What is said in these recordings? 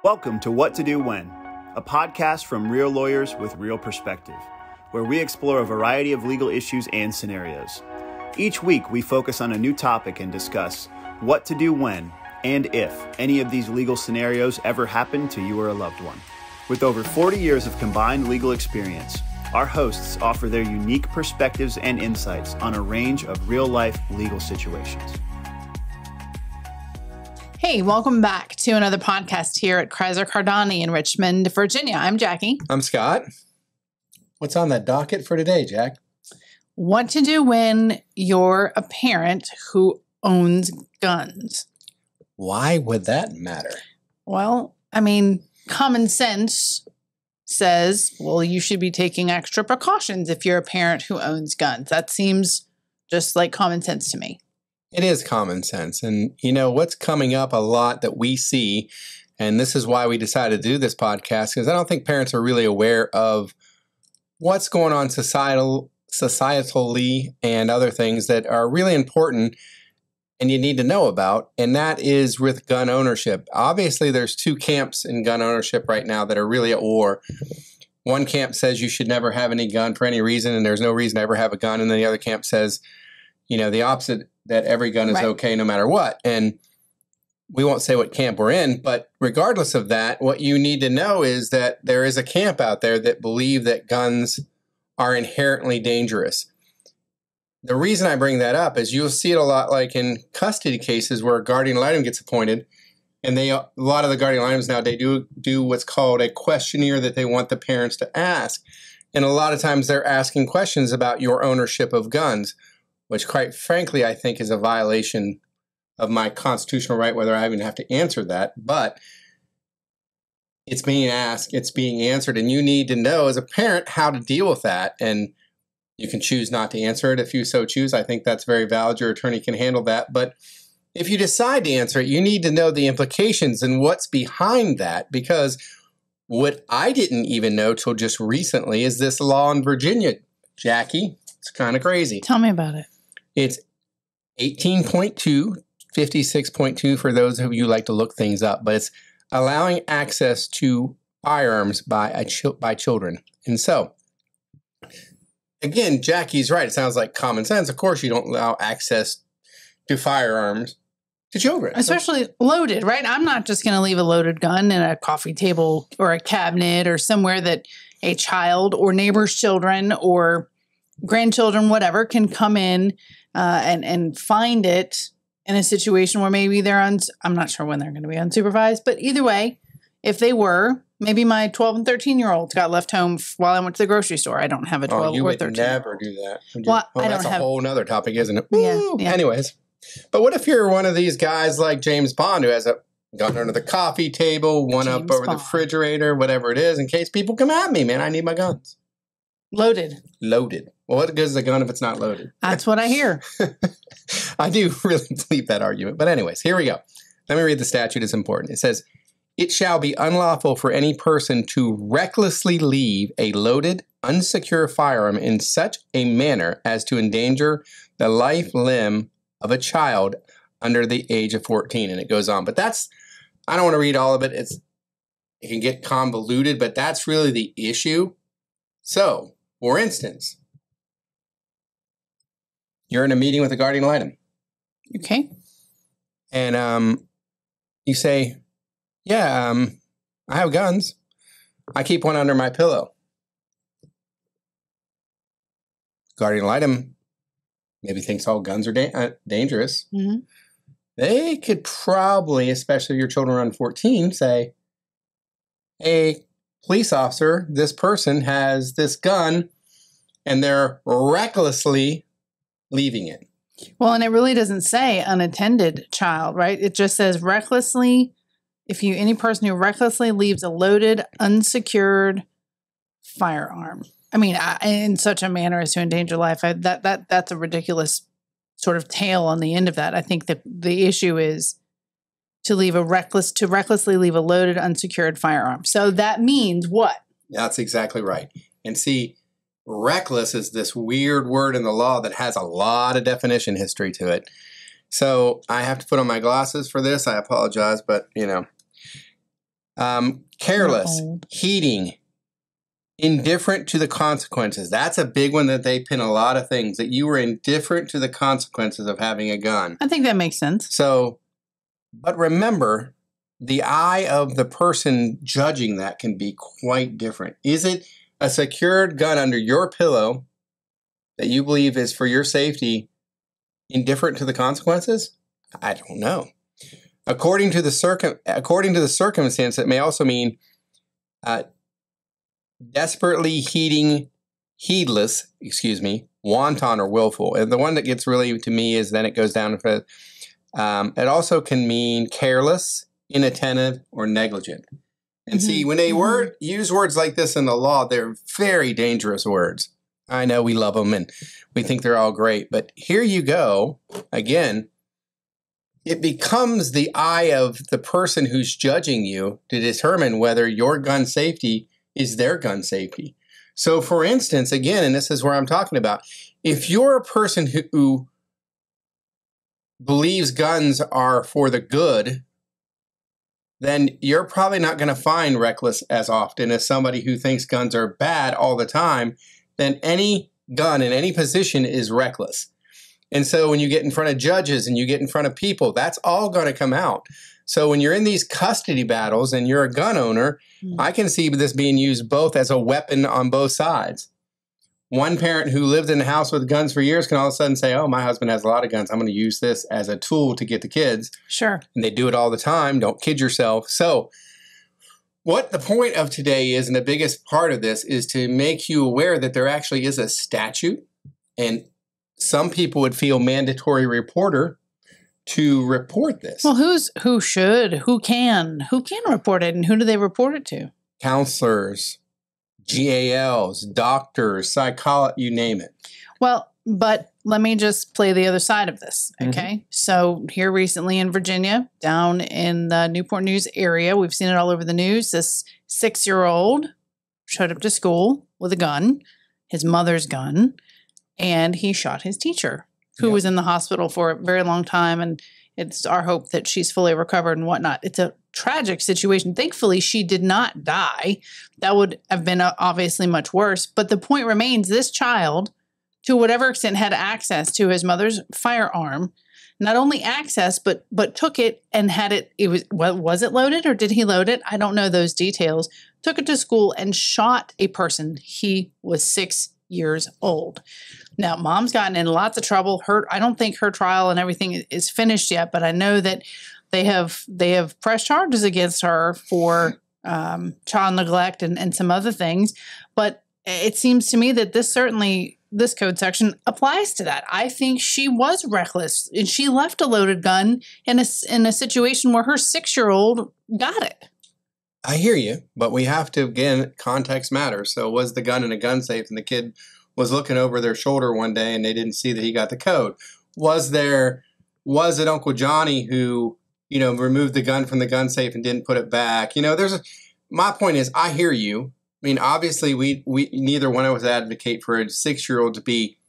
Welcome to What to Do When, a podcast from real lawyers with real perspective, where we explore a variety of legal issues and scenarios. Each week, we focus on a new topic and discuss what to do when and if any of these legal scenarios ever happen to you or a loved one. With over 40 years of combined legal experience, our hosts offer their unique perspectives and insights on a range of real-life legal situations. Hey, welcome back to another podcast here at Critzer Cardani in Richmond, Virginia. I'm Jackie. I'm Scott. What's on the docket for today, Jack? What to do when you're a parent who owns guns. Why would that matter? Well, common sense says, well, you should be taking extra precautions if you're a parent who owns guns. That seems just like common sense to me. It is common sense. And you know, what's coming up a lot that we see, and this is why we decided to do this podcast, because I don't think parents are really aware of what's going on societally and other things that are really important and you need to know about, and that is with gun ownership. Obviously, there's two camps in gun ownership right now that are really at war. One camp says you should never have any gun for any reason, and there's no reason to ever have a gun, and then the other camp says, you know, the opposite, that every gun is okay no matter what. And we won't say what camp we're in, but regardless of that, what you need to know is that there is a camp out there that believe that guns are inherently dangerous. The reason I bring that up is you'll see it a lot like in custody cases where a guardian ad litem gets appointed, and a lot of the guardian ad litems now, they do what's called a questionnaire that they want the parents to ask. And a lot of times they're asking questions about your ownership of guns, which quite frankly, I think is a violation of my constitutional right, whether I even have to answer that. But it's being asked, it's being answered, and you need to know as a parent how to deal with that. And you can choose not to answer it if you so choose. I think that's very valid. Your attorney can handle that. But if you decide to answer it, you need to know the implications and what's behind that, because what I didn't even know till just recently is this law in Virginia, Jackie. It's kind of crazy. Tell me about it. It's 18.2, 56.2 for those of you who like to look things up, but it's allowing access to firearms by children. And so, again, Jackie's right. It sounds like common sense. Of course, you don't allow access to firearms to children. Especially loaded, right? I'm not just going to leave a loaded gun in a coffee table or a cabinet or somewhere that a child or neighbor's children or grandchildren, whatever, can come in and find it in a situation where maybe they're I'm not sure when they're going to be unsupervised, but either way, if they were, maybe my 12 and 13-year-olds got left home while I went to the grocery store. I don't have a 12 or 13. You would never do that. Well, that's a whole nother topic, isn't it? Yeah. Anyways, but what if you're one of these guys like James Bond who has a gun under the coffee table, one up over the refrigerator, whatever it is, in case people come at me, man, I need my guns. Loaded. Well, what good is a gun if it's not loaded? That's what I hear. I do really believe that argument. But anyways, here we go. Let me read the statute. It's important. It says, it shall be unlawful for any person to recklessly leave a loaded, unsecure firearm in such a manner as to endanger the life, limb of a child under the age of 14. And it goes on. But I don't want to read all of it. It can get convoluted, but that's really the issue. So, for instance, you're in a meeting with a guardian ad litem. Okay. And you say, yeah, I have guns. I keep one under my pillow. Guardian ad litem maybe thinks all guns are dangerous. Mm-hmm. They could probably, especially if your children are under 14, say, hey, police officer, this person has this gun, and they're recklessly leaving it. Well, and it really doesn't say unattended child, right? It just says recklessly. Any person who recklessly leaves a loaded, unsecured firearm. In such a manner as to endanger life. That's a ridiculous sort of tail on the end of that. I think that the issue is to recklessly leave a loaded, unsecured firearm. So that means what? That's exactly right. And see, reckless is this weird word in the law that has a lot of definition history to it. So I have to put on my glasses for this. I apologize, but Careless, Old. heeding, indifferent to the consequences. That's a big one that they pin a lot of things, that you were indifferent to the consequences of having a gun. I think that makes sense. So, but remember, the eye of the person judging that can be quite different. Is it a secured gun under your pillow that you believe is for your safety, indifferent to the consequences? I don't know. According to the circumstance, it may also mean desperately heedless, wanton or willful. And the one that gets really to me is then it goes down for, it also can mean careless, inattentive, or negligent. And see, when they use words like this in the law, they're very dangerous words. I know we love them and we think they're all great, but here you go. Again, it becomes the eye of the person who's judging you to determine whether your gun safety is their gun safety. So for instance, again, and this is where I'm talking about, if you're a person who believes guns are for the good, then you're probably not going to find reckless as often as somebody who thinks guns are bad all the time. Then any gun in any position is reckless. And so when you get in front of judges and you get in front of people, that's all going to come out. So when you're in these custody battles and you're a gun owner, I can see this being used both as a weapon on both sides. One parent who lived in the house with guns for years can all of a sudden say, oh, my husband has a lot of guns. I'm going to use this as a tool to get the kids. Sure. And they do it all the time. Don't kid yourself. So what the point of today is, and the biggest part of this, is to make you aware that there actually is a statute, and some people would feel mandatory reporter to report this. Well, who can report it, and who do they report it to? Counselors, GALs, doctors, psychologists, you name it. Well, but let me just play the other side of this, okay? So here recently in Virginia, down in the Newport News area, we've seen it all over the news, this 6-year-old showed up to school with a gun, his mother's gun, and he shot his teacher, who was in the hospital for a very long time, and it's our hope that she's fully recovered and whatnot. It's a tragic situation. Thankfully, she did not die. That would have been obviously much worse. But the point remains, this child, to whatever extent, had access to his mother's firearm. Not only access, but took it and had it. It was it loaded, or did he load it? I don't know those details. Took it to school and shot a person. He was 6 years old. Now, mom's gotten in lots of trouble. I don't think her trial and everything is finished yet, but I know that they have pressed charges against her for child neglect and some other things. But it seems to me that this code section applies to that. I think she was reckless, and she left a loaded gun in a situation where her 6-year-old got it. I hear you, but we have to, again, context matters. So was the gun in a gun safe and the kid was looking over their shoulder one day and they didn't see that he got the code? Was it Uncle Johnny who, removed the gun from the gun safe and didn't put it back? My point is, I hear you. I mean, obviously we neither one of us advocate for a 6-year-old to be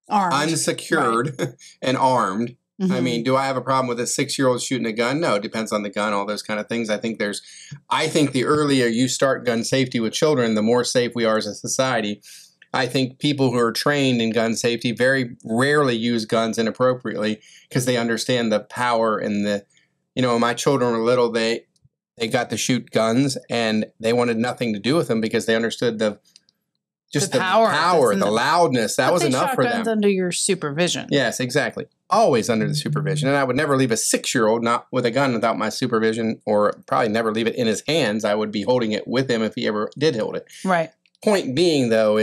armed, unsecured and armed. I mean, do I have a problem with a 6-year-old shooting a gun? No, it depends on the gun, all those kind of things. I think the earlier you start gun safety with children, the more safe we are as a society. I think people who are trained in gun safety very rarely use guns inappropriately because they understand the power and when my children were little, they got to shoot guns and they wanted nothing to do with them because they understood the power, the loudness. That was enough for them. Guns under your supervision. Yes, exactly. Always under the supervision. And I would never leave a 6-year-old not with a gun without my supervision, or probably never leave it in his hands. I would be holding it with him if he ever did hold it. Right. Point being, though,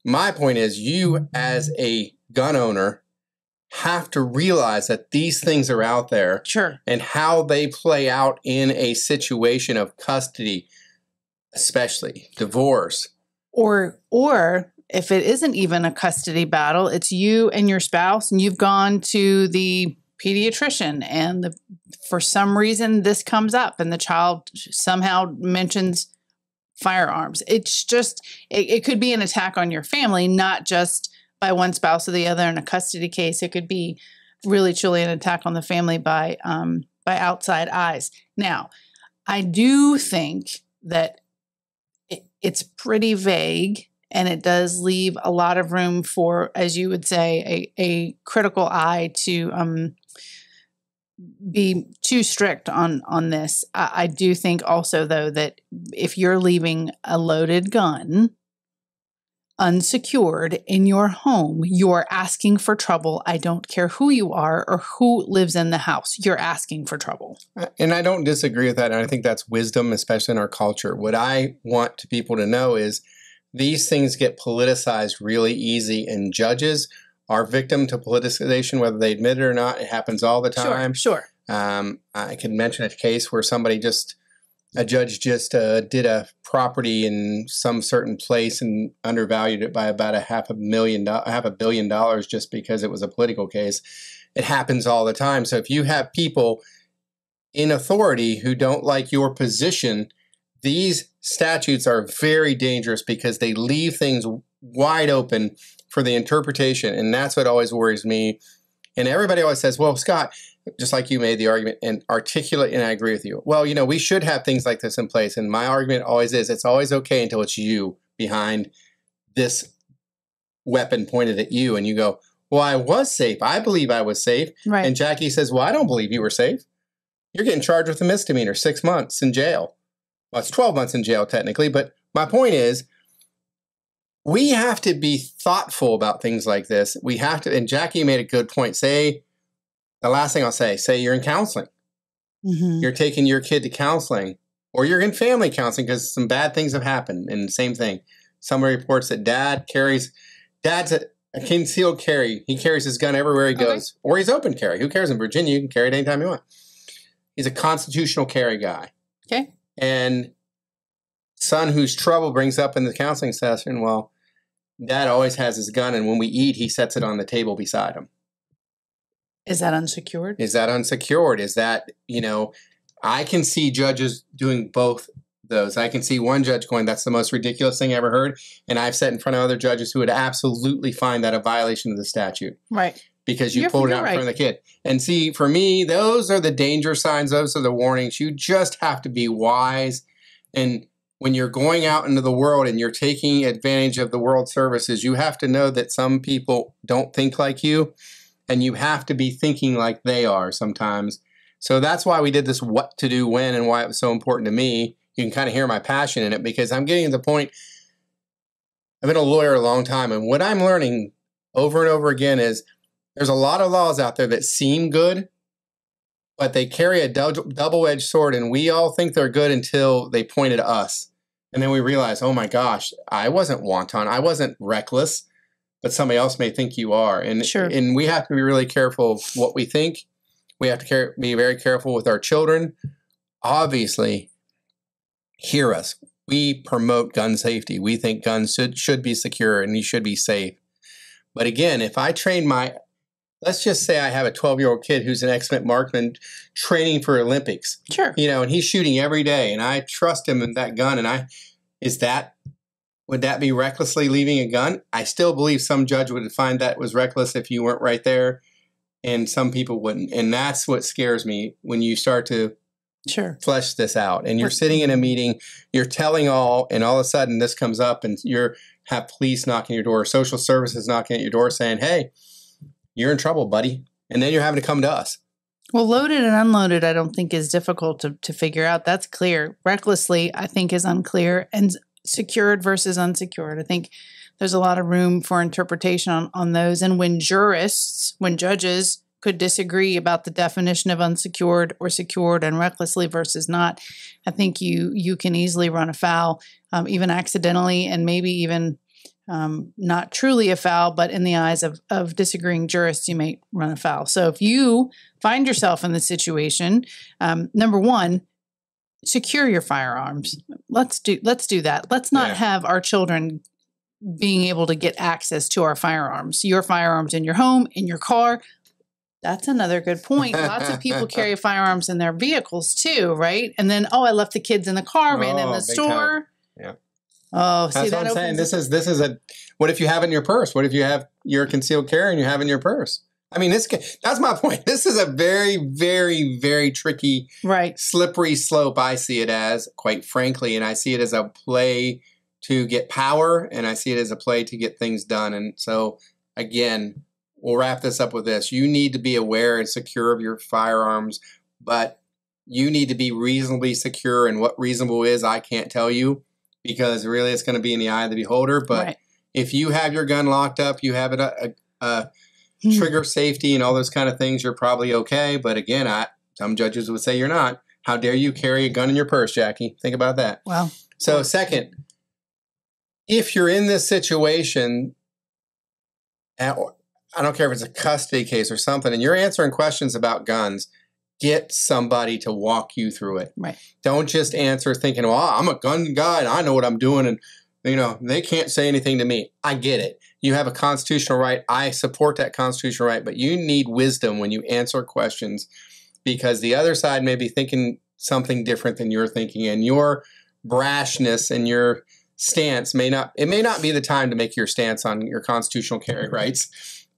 my point is you as a gun owner have to realize that these things are out there. Sure. And how they play out in a situation of custody, especially divorce. Or if it isn't even a custody battle, it's you and your spouse, and you've gone to the pediatrician, and for some reason this comes up, and the child somehow mentions firearms. It's just, it could be an attack on your family, not just by one spouse or the other in a custody case. It could be really truly an attack on the family by outside eyes. Now, I do think that it's pretty vague, and it does leave a lot of room for, as you would say, a critical eye to be too strict on this. I do think also, though, that if you're leaving a loaded gun unsecured in your home, you're asking for trouble. I don't care who you are or who lives in the house. You're asking for trouble. And I don't disagree with that. And I think that's wisdom, especially in our culture. What I want people to know is these things get politicized really easy, and judges are victim to politicization, whether they admit it or not. It happens all the time. Sure. I could mention a case where a judge just did a property in some certain place and undervalued it by about $500 million just because it was a political case. It happens all the time. So if you have people in authority who don't like your position, these statutes are very dangerous because they leave things wide open for the interpretation. And that's what always worries me. And everybody always says, well, Scott, just like you made the argument and articulate, and I agree with you. Well, we should have things like this in place. And my argument always is, it's always okay until it's you behind this weapon pointed at you. And you go, well, I was safe. I believe I was safe. Right. And Jackie says, well, I don't believe you were safe. You're getting charged with a misdemeanor, 6 months in jail. Well, it's 12 months in jail technically. But my point is, we have to be thoughtful about things like this. We have to, and Jackie made a good point. The last thing I'll say you're in counseling. Mm-hmm. You're taking your kid to counseling, or you're in family counseling because some bad things have happened. And same thing. Somebody reports that dad's a concealed carry. He carries his gun everywhere he goes. Okay. Or he's open carry. Who cares? In Virginia, you can carry it anytime you want. He's a constitutional carry guy. Okay. And son who's trouble brings up in the counseling session, well, dad always has his gun, and when we eat, he sets it on the table beside him. Is that unsecured? Is that, I can see judges doing both those. I can see one judge going, that's the most ridiculous thing I ever heard. And I've sat in front of other judges who would absolutely find that a violation of the statute. Right. Because you pulled it out in front of the kid. And see, for me, those are the danger signs. Those are the warnings. You just have to be wise. And when you're going out into the world and you're taking advantage of the world services, you have to know that some people don't think like you, and you have to be thinking like they are sometimes. So that's why we did this what to do when, and why it was so important to me. You can kind of hear my passion in it, because I'm getting to the point, I've been a lawyer a long time, and what I'm learning over and over again is there's a lot of laws out there that seem good, but they carry a double-edged sword, and we all think they're good until they point at us. And then we realize, oh my gosh, I wasn't wanton, I wasn't reckless, but somebody else may think you are. And, sure. And we have to be really careful of what we think. We have to be very careful with our children. Obviously, hear us. We promote gun safety. We think guns should be secure and you should be safe. But again, if I train let's just say I have a 12-year-old kid who's an expert marksman training for Olympics. Sure. And he's shooting every day, and I trust him in that gun. And would that be recklessly leaving a gun? I still believe some judge would find that was reckless if you weren't right there, and some people wouldn't. And that's what scares me when you start to flesh this out. And you're sitting in a meeting, you're telling all, and all of a sudden this comes up, and you have police knocking your door, social services knocking at your door saying, hey, you're in trouble, buddy. And then you're having to come to us. Well, loaded and unloaded, I don't think is difficult to figure out. That's clear. Recklessly, I think, is unclear. And secured versus unsecured, I think there's a lot of room for interpretation on those. And when judges could disagree about the definition of unsecured or secured and recklessly versus not, I think you can easily run afoul, even accidentally, and maybe even not truly afoul, but in the eyes of disagreeing jurists, you may run afoul. So if you find yourself in this situation, number one, secure your firearms. Let's do that. Let's not have our children being able to get access to our firearms. Your firearms in your home, in your car. That's another good point. Lots of people carry firearms in their vehicles too, right? And then, I left the kids in the car, ran in the store. Time. Yeah. Oh, see, that's what I'm saying. This is what if you have it in your purse? What if you're a concealed carry and you have it in your purse? I mean, that's my point. This is a very, very, very tricky, slippery slope, I see it as, quite frankly. And I see it as a play to get power, and I see it as a play to get things done. And so, again, we'll wrap this up with this. You need to be aware and secure of your firearms, but you need to be reasonably secure. And what reasonable is, I can't tell you, because really it's going to be in the eye of the beholder. But if you have your gun locked up, you have it trigger safety and all those kind of things, you're probably okay. But again, some judges would say you're not. How dare you carry a gun in your purse, Jackie? Think about that. Well, so second, if you're in this situation, I don't care if it's a custody case or something, and you're answering questions about guns, get somebody to walk you through it. Right. Don't just answer thinking, well, I'm a gun guy and I know what I'm doing, and they can't say anything to me. I get it. You have a constitutional right. I support that constitutional right, but you need wisdom when you answer questions, because the other side may be thinking something different than you're thinking, and your brashness and your stance may not be the time to make your stance on your constitutional carry rights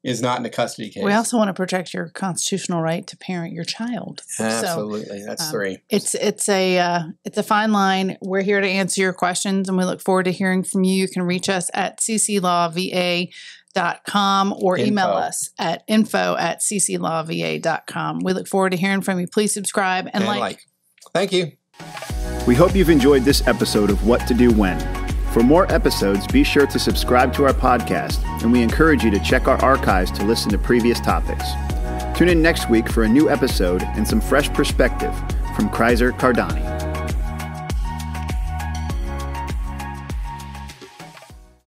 is not in a custody case. We also want to protect your constitutional right to parent your child. Absolutely. That's three. It's a fine line. We're here to answer your questions, and we look forward to hearing from you. You can reach us at cclawva.com or email us at info@cclawva.com. We look forward to hearing from you. Please subscribe and like. Thank you. We hope you've enjoyed this episode of What to Do When. For more episodes, be sure to subscribe to our podcast, and we encourage you to check our archives to listen to previous topics. Tune in next week for a new episode and some fresh perspective from Critzer Cardani.